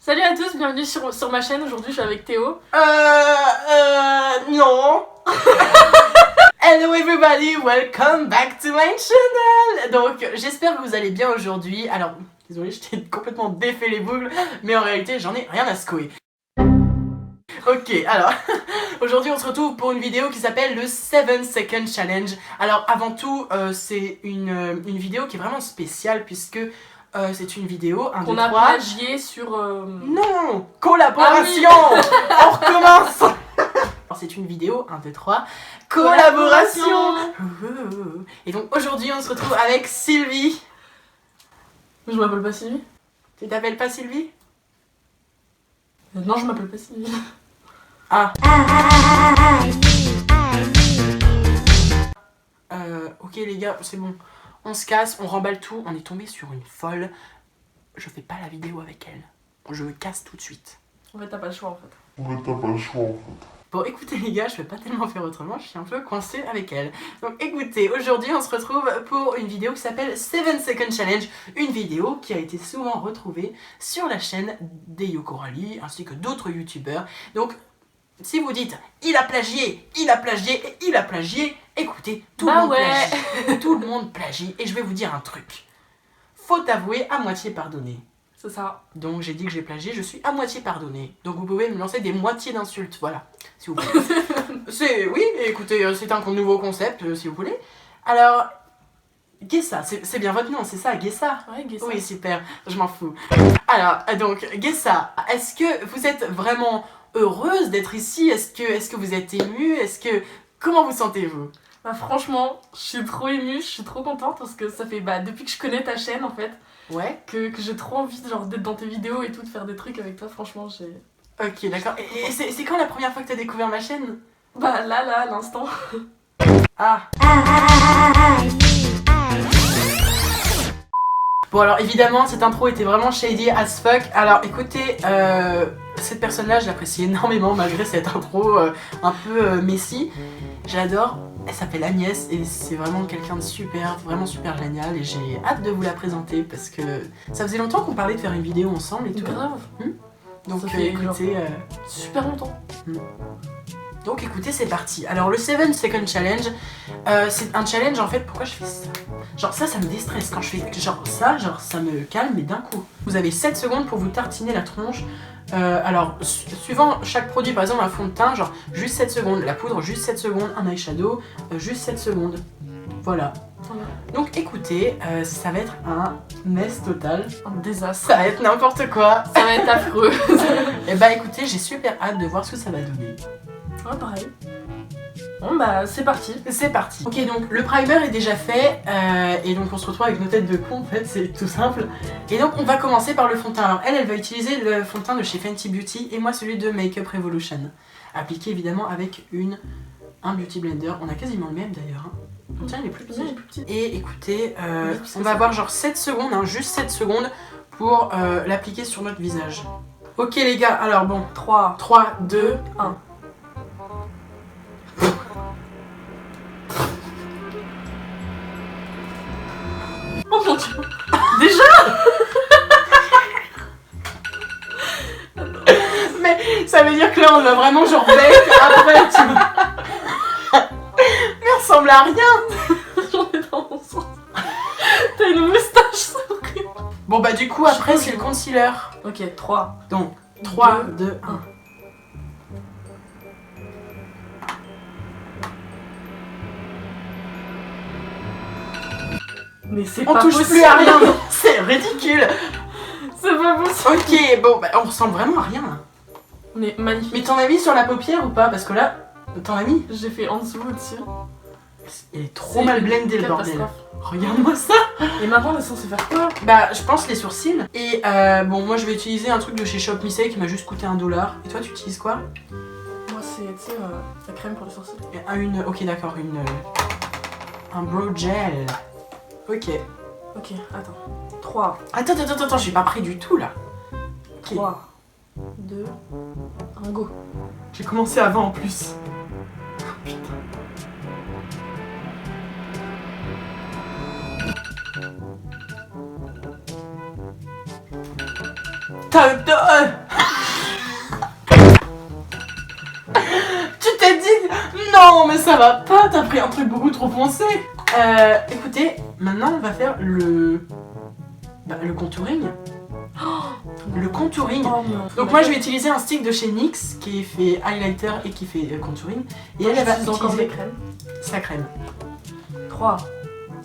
Salut à tous, bienvenue sur ma chaîne. Aujourd'hui, je suis avec Théo. Non. Hello everybody, welcome back to my channel. Donc, j'espère que vous allez bien aujourd'hui. Alors, désolé, je t'ai complètement défait les boucles, mais en réalité, j'en ai rien à secouer. Ok, alors, aujourd'hui on se retrouve pour une vidéo qui s'appelle le 7 Second Challenge. Alors, avant tout, c'est une vidéo qui est vraiment spéciale puisque c'est une vidéo, un, qu'on deux, a trois... plagié sur... Non, collaboration. On recommence. Alors, c'est une vidéo, 1, 2, 3, collaboration. Et donc aujourd'hui on se retrouve avec Sylvie. Je m'appelle pas Sylvie. Tu t'appelles pas Sylvie? Non, je m'appelle pas Sylvie. Ah. Ok les gars, c'est bon. On se casse, on remballe tout. On est tombé sur une folle. Je fais pas la vidéo avec elle. Je me casse tout de suite. En fait, t'as pas le choix en fait. Bon, écoutez les gars, je vais pas tellement faire autrement, je suis un peu coincée avec elle. Donc écoutez, aujourd'hui on se retrouve pour une vidéo qui s'appelle 7 Second Challenge, une vidéo qui a été souvent retrouvée sur la chaîne d'Eyo Coralie ainsi que d'autres youtubeurs. Donc si vous dites il a plagié, il a plagié et il a plagié, écoutez, tout le monde plagie. Tout le monde plagie et je vais vous dire un truc. Faut avouer, à moitié pardonner. C'est ça. Donc j'ai dit que j'ai plagié, je suis à moitié pardonné. Donc vous pouvez me lancer des moitiés d'insultes, voilà, si vous voulez. Oui, écoutez, c'est un nouveau concept, si vous voulez. Alors, Guessa, c'est bien votre nom, c'est ça, Guessa? Ouais, Guessa. Oui, super, je m'en fous. Alors, donc, Guessa, est-ce que vous êtes vraiment heureuse d'être ici? Est-ce que vous êtes émue? Comment vous sentez-vous? Bah franchement, je suis trop émue, je suis trop contente parce que ça fait depuis que je connais ta chaîne en fait, Ouais. que j'ai trop envie d'être dans tes vidéos et tout, de faire des trucs avec toi, franchement j'ai... Ok, d'accord. Et c'est quand la première fois que t'as découvert ma chaîne? Bah là, à l'instant. Ah. Bon alors évidemment cette intro était vraiment shady as fuck. Alors écoutez, cette personne-là je l'apprécie énormément malgré cette intro un peu messy. J'adore, elle s'appelle Agnès et c'est vraiment quelqu'un de super, vraiment super génial et j'ai hâte de vous la présenter parce que ça faisait longtemps qu'on parlait de faire une vidéo ensemble et tout. Grave. Donc Ça fait écoutez... super longtemps. Donc écoutez, c'est parti. Alors le 7 Second Challenge, c'est un challenge en fait, pourquoi je fais ça? Genre ça me déstresse quand je fais genre ça me calme mais d'un coup. Vous avez 7 secondes pour vous tartiner la tronche. Alors suivant chaque produit, par exemple un fond de teint, genre juste 7 secondes, la poudre juste 7 secondes, un eyeshadow juste 7 secondes. Voilà. Donc écoutez, ça va être un mess total. Un désastre. Ça va être n'importe quoi. Ça va être affreux. Et bah écoutez, j'ai super hâte de voir ce que ça va donner. Ouais, pareil. Bon bah c'est parti. C'est parti. Ok, donc le primer est déjà fait et donc on se retrouve avec nos têtes de con en fait, c'est tout simple. Et donc on va commencer par le fond de teint. Alors elle va utiliser le fond de teint de chez Fenty Beauty et moi celui de Makeup Revolution. Appliqué évidemment avec un beauty blender. On a quasiment le même d'ailleurs. Hein. Tiens, il est plus petit. Et écoutez, on va avoir genre 7 secondes, hein, juste 7 secondes pour l'appliquer sur notre visage. Ok les gars, alors bon, 3, 2, 1. Oh mon dieu. Déjà. Mais ça veut dire que là on va vraiment genre bête après tu vois. Mais elle ressemble à rien. J'en ai dans mon sens. T'as une moustache, c'est horrible. Bon bah du coup après c'est le concealer. Ok, 3. Donc 3, 2, 1. Mais c'est On pas touche possible. plus à rien. C'est ridicule. C'est pas possible. Ok, bon bah on ressemble vraiment à rien là. On est magnifique. Mais t'en as mis sur la paupière ou pas? Parce que là, t'en as mis. J'ai fait en dessous, au-dessus. Il est trop mal blendé le bordel. Catastrophe. Regarde-moi ça. Et maintenant on est censé faire quoi? Bah je pense les sourcils. Et bon moi je vais utiliser un truc de chez Shop Missey qui m'a juste coûté $1. Et toi tu utilises quoi? Moi c'est, tu sais, la crème pour les sourcils. Ok d'accord, un brow gel. Ok. Ok, attends. 3. Attends, je suis pas prêt du tout là. Ok. 3, 2, 1, go. J'ai commencé avant en plus. Tu t'es dit non mais ça va pas, t'as pris un truc beaucoup trop foncé. Écoutez, maintenant on va faire le contouring. Le contouring. Oh, non. Donc moi je vais utiliser un stick de chez NYX qui fait highlighter et qui fait contouring. Et elle va utilise encore utiliser des crèmes. sa crème. 3,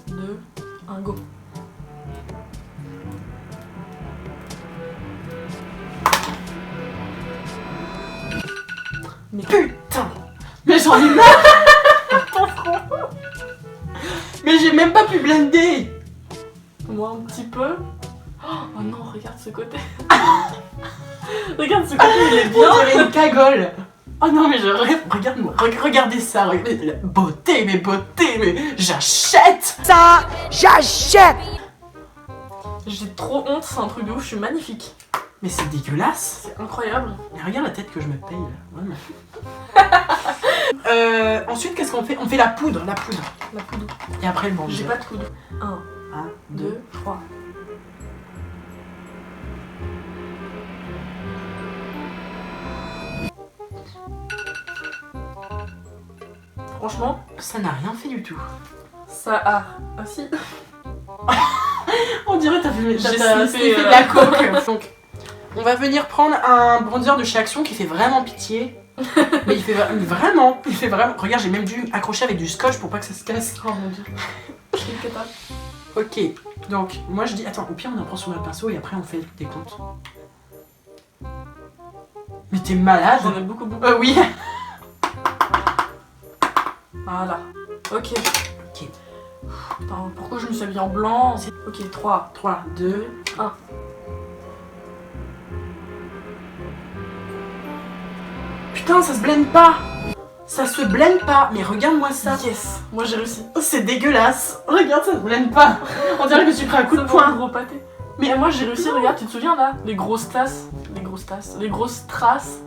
2, 1, go. Mais Putain. Mais j'en ai marre. Mais j'ai même pas pu blender. moi un petit peu. Oh non, regarde ce côté. Regarde ce côté, il est bien. On dirait une cagole. Oh non mais je rêve. Regarde-moi. Regardez ça. Regardez la beauté, mais j'achète. Ça, j'achète. J'ai trop honte, c'est un truc de ouf, je suis magnifique. Mais c'est dégueulasse. C'est incroyable. Mais regarde la tête que je me paye là. Vraiment. Ensuite qu'est-ce qu'on fait? On fait la poudre. La poudre. Et après le bronzer. J'ai pas de poudre. 1, 1, 2, 3. Franchement, Ça n'a rien fait du tout. ça a. Ah si. On dirait t'as fait, J'ai t'as sniffé, fait de la coke. Donc, on va venir prendre un bronzer de chez Action qui fait vraiment pitié. Mais il fait vraiment. Regarde, j'ai même dû accrocher avec du scotch pour pas que ça se casse. Oh mon dieu. Quel cata. Ok, donc moi je dis, attends, au pire on en prend sur notre pinceau et après on fait des comptes. Mais t'es malade? J'en ai beaucoup. Oui. Voilà. Ok. Ok. Putain, pourquoi je me suis habillée en blanc? Ok, 3. 3, 2, 1. Putain, ça se blende pas. Ça se blende pas. Mais regarde-moi ça. Yes. Moi j'ai réussi. Oh, c'est dégueulasse. Regarde, ça se blende pas. On dirait que je me suis pris un coup de Un poing. gros pâté. Mais moi j'ai réussi, regarde, tu te souviens là? Les grosses tasses. Les grosses traces.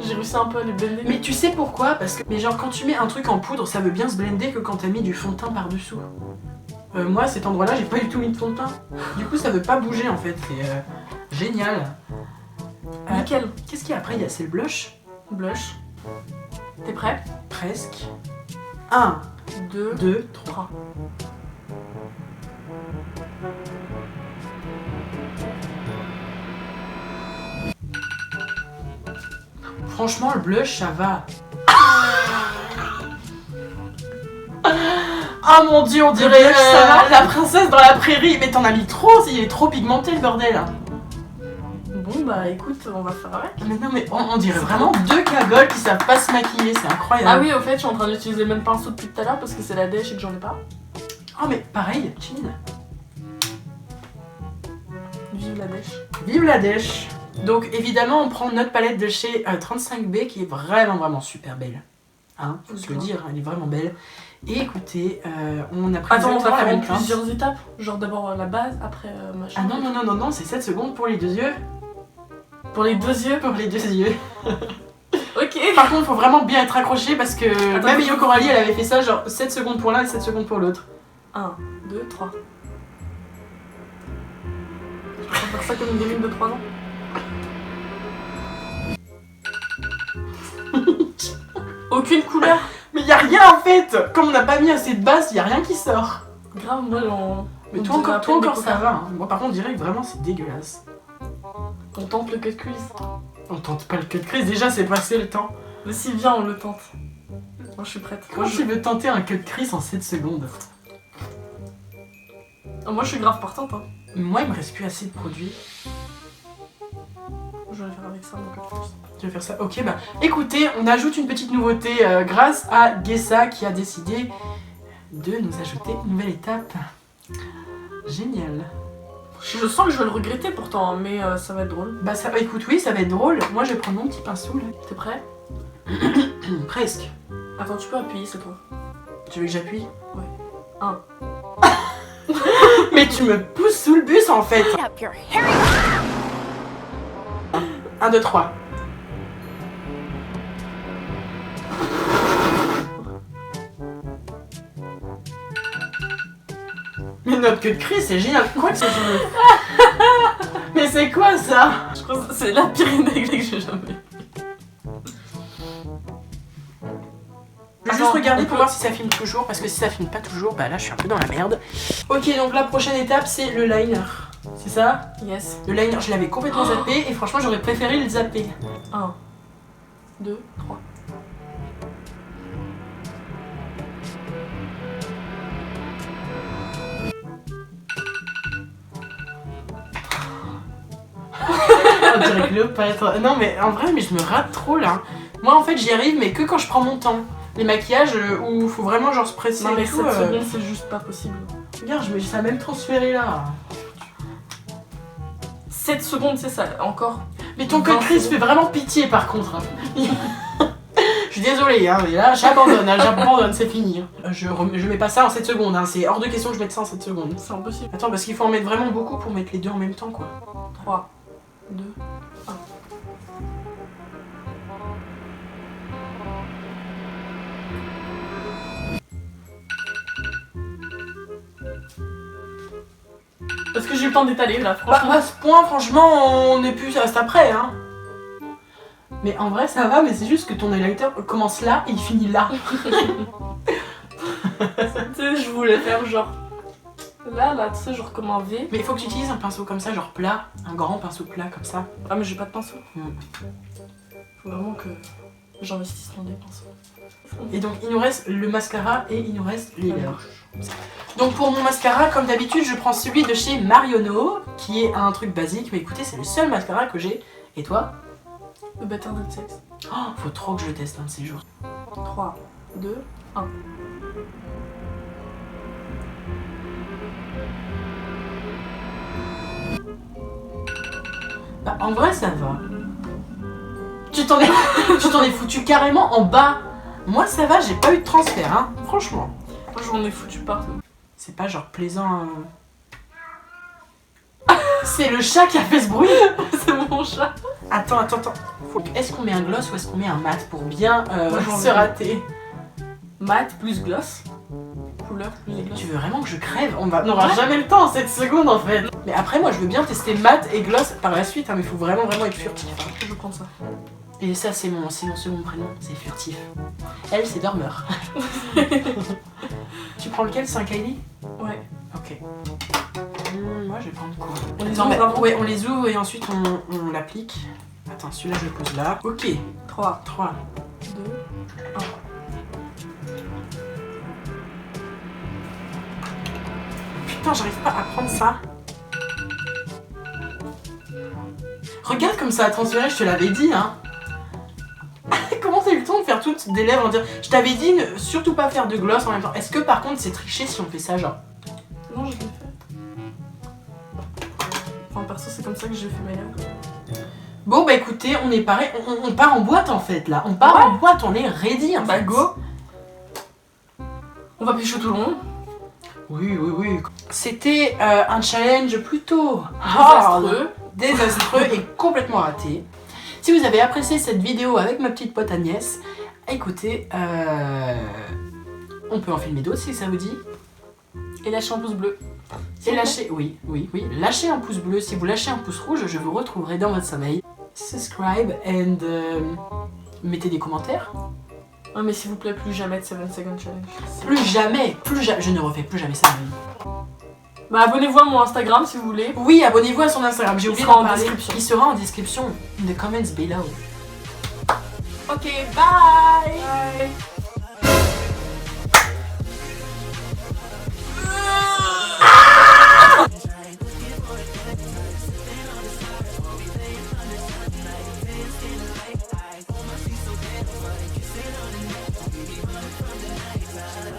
J'ai réussi un peu à les blender. Mais tu sais pourquoi? Parce que, mais genre, quand tu mets un truc en poudre, ça veut bien se blender que quand t'as mis du fond de teint par-dessous. Moi, à cet endroit-là, j'ai pas du tout mis de fond de teint. Du coup, ça veut pas bouger en fait. C'est génial. Nickel. Qu'est-ce qu'il y a après? C'est le blush. Blush. T'es prêt? Presque. 1, 2, 2, 3. Franchement, le blush, ça va. Ah mon dieu, on dirait blush, ça va la princesse dans la prairie. Mais t'en as mis trop, il est trop pigmenté le bordel. Bon bah écoute, on va faire avec. Mais non, mais on dirait vraiment deux cagoles qui savent pas se maquiller, c'est incroyable. Ah oui, au fait, je suis en train d'utiliser le même pinceau depuis tout à l'heure parce que c'est la dèche et que j'en ai pas. Oh mais pareil, chin. Vive la dèche. Vive la dèche. Donc évidemment, on prend notre palette de chez 35B qui est vraiment super belle. Hein, faut se le dire, elle est vraiment belle. Et écoutez, on a pris Attends, on va exactement la faire en même teinte. plusieurs étapes. Genre d'abord la base, après machin. Ah non, c'est 7 secondes pour les deux yeux. Pour les deux yeux. Pour les deux yeux. Ok. Par contre, faut vraiment bien être accroché parce que Attends, même Yo Coralie, elle avait fait ça genre 7 secondes pour l'un et 7 secondes pour l'autre. 1, 2, 3. Je peux faire ça comme une gamine de 3 ans. Aucune couleur. Mais y a rien en fait. Comme on n'a pas mis assez de base, y a rien qui sort. Grave, moi on. Mais on toi dirait à encore, peine des ça copains. va. Hein. Moi par contre, on dirait que vraiment c'est dégueulasse. On tente le cut crease. On tente pas le cut crease, déjà c'est passé le temps. Mais si, viens, on le tente. Moi je suis prête. Comment tu veux tenter un cut crease en 7 secondes? Moi je suis grave partante. Hein. Moi il me reste plus assez de produits. Je vais faire avec ça mon cut crease. Tu vas faire ça? Ok, bah écoutez, on ajoute une petite nouveauté grâce à Gessa qui a décidé de nous ajouter une nouvelle étape. Génial. Je sens que je vais le regretter pourtant, hein, mais ça va être drôle. Bah ça, écoute, oui, ça va être drôle. Moi je vais prendre mon petit pinceau là. T'es prêt? Presque. Attends, tu peux appuyer, c'est toi. Tu veux que j'appuie? Ouais. 1. Mais tu me pousses sous le bus en fait. 1, 2, 3. Mais notre queue de crise, c'est génial. Quoi que ce jeu? Mais c'est quoi ça? crois que c'est la pire idée que j'ai jamais. Je vais juste regarder pour voir si ça filme toujours, parce que si ça filme pas toujours, bah là je suis un peu dans la merde. Ok, donc la prochaine étape c'est le liner. C'est ça? Yes. Le liner, je l'avais complètement zappé et franchement j'aurais préféré le zapper. 1, 2, 3. On dirait Cléopâtre. Non mais en vrai, mais je me rate trop là. Moi en fait j'y arrive mais que quand je prends mon temps. Les maquillages où faut vraiment genre se presser Non mais et 7 tout. secondes c'est juste pas possible. Regarde, ça a même transféré là. 7 secondes c'est ça, encore. Mais ton code Chris fait vraiment pitié par contre. Hein. Je suis désolée, hein, mais là j'abandonne, c'est fini. Je mets pas ça en 7 secondes, hein. C'est hors de question que je mette ça en 7 secondes. C'est impossible. Attends, parce qu'il faut en mettre vraiment beaucoup pour mettre les deux en même temps quoi. 3, 2, 1. Est-ce que j'ai eu le temps d'étaler là, franchement? À ce point, franchement, on est plus à ça près, hein. Mais en vrai, ça va, mais c'est juste que ton highlighter commence là et il finit là. Tu sais, je voulais faire genre. Là, tu sais, genre comme un V. Mais il faut que tu utilises un pinceau comme ça, genre plat, un grand pinceau plat comme ça. Ah, mais j'ai pas de pinceau. Mm. Faut vraiment que j'investisse dans des pinceaux. Et donc, il nous reste le mascara et il nous reste les lèvres. Donc, pour mon mascara, comme d'habitude, je prends celui de chez Marionneau, qui est un truc basique, mais écoutez, c'est le seul mascara que j'ai. Et toi? Le Better Than Sex. Oh, faut trop que je le teste un de ces jours. 3, 2, 1. Bah, en vrai, ça va. Tu t'en es foutu carrément en bas. Moi, ça va, j'ai pas eu de transfert, hein. Franchement. Moi, j'en ai foutu partout. C'est pas genre plaisant. C'est le chat qui a fait ce bruit. C'est mon chat. Attends. Est-ce qu'on met un gloss ou est-ce qu'on met un mat pour bien j'en se mets. rater? Mat plus gloss. Couleur plus gloss. Tu veux vraiment que je crève? On n'aura jamais le temps en 7 secondes en fait. Mais après, moi je veux bien tester mat et gloss par la suite, hein, mais il faut vraiment être furtif. Hein. Je vais prendre ça. Et ça, c'est mon second prénom, c'est furtif. Elle, c'est dormeur. Tu prends lequel? C'est un Kylie? Ouais. Ok. Moi je vais prendre quoi? On les Non, mais, ouvre avant. ouais, on les ouvre et ensuite on l'applique. Attends, celui-là je le pose là. Ok. 3, 3. 2, 1. Putain, j'arrive pas à prendre ça. Regarde comme ça a transféré, je te l'avais dit, hein. Comment t'as eu le temps de faire toutes des lèvres en dire? Je t'avais dit ne surtout pas faire de gloss en même temps. Est-ce que par contre c'est triché si on fait ça genre? Non, je l'ai fait. Enfin, perso, c'est comme ça que j'ai fait mes lèvres. Bon bah écoutez, on est pareil, on part en boîte en fait là. On part en boîte, on est ready. Bah, go. On va pécho tout le monde. Oui. C'était un challenge plutôt hard, désastreux et complètement raté. Si vous avez apprécié cette vidéo avec ma petite pote Agnès, écoutez, on peut en filmer d'autres si ça vous dit. Et lâchez un pouce bleu. Et lâchez, oui, lâchez un pouce bleu. Si vous lâchez un pouce rouge, je vous retrouverai dans votre sommeil. Subscribe and mettez des commentaires. Oh, mais s'il vous plaît, plus jamais de 7 Second Challenge. Plus jamais, je ne refais plus jamais ça de ma vie. Bah, abonnez-vous à mon Instagram si vous voulez. Oui, abonnez-vous à son Instagram, j'ai Il oublié sera d'en en parler. description. Il sera en description. In the comments below. Ok, bye.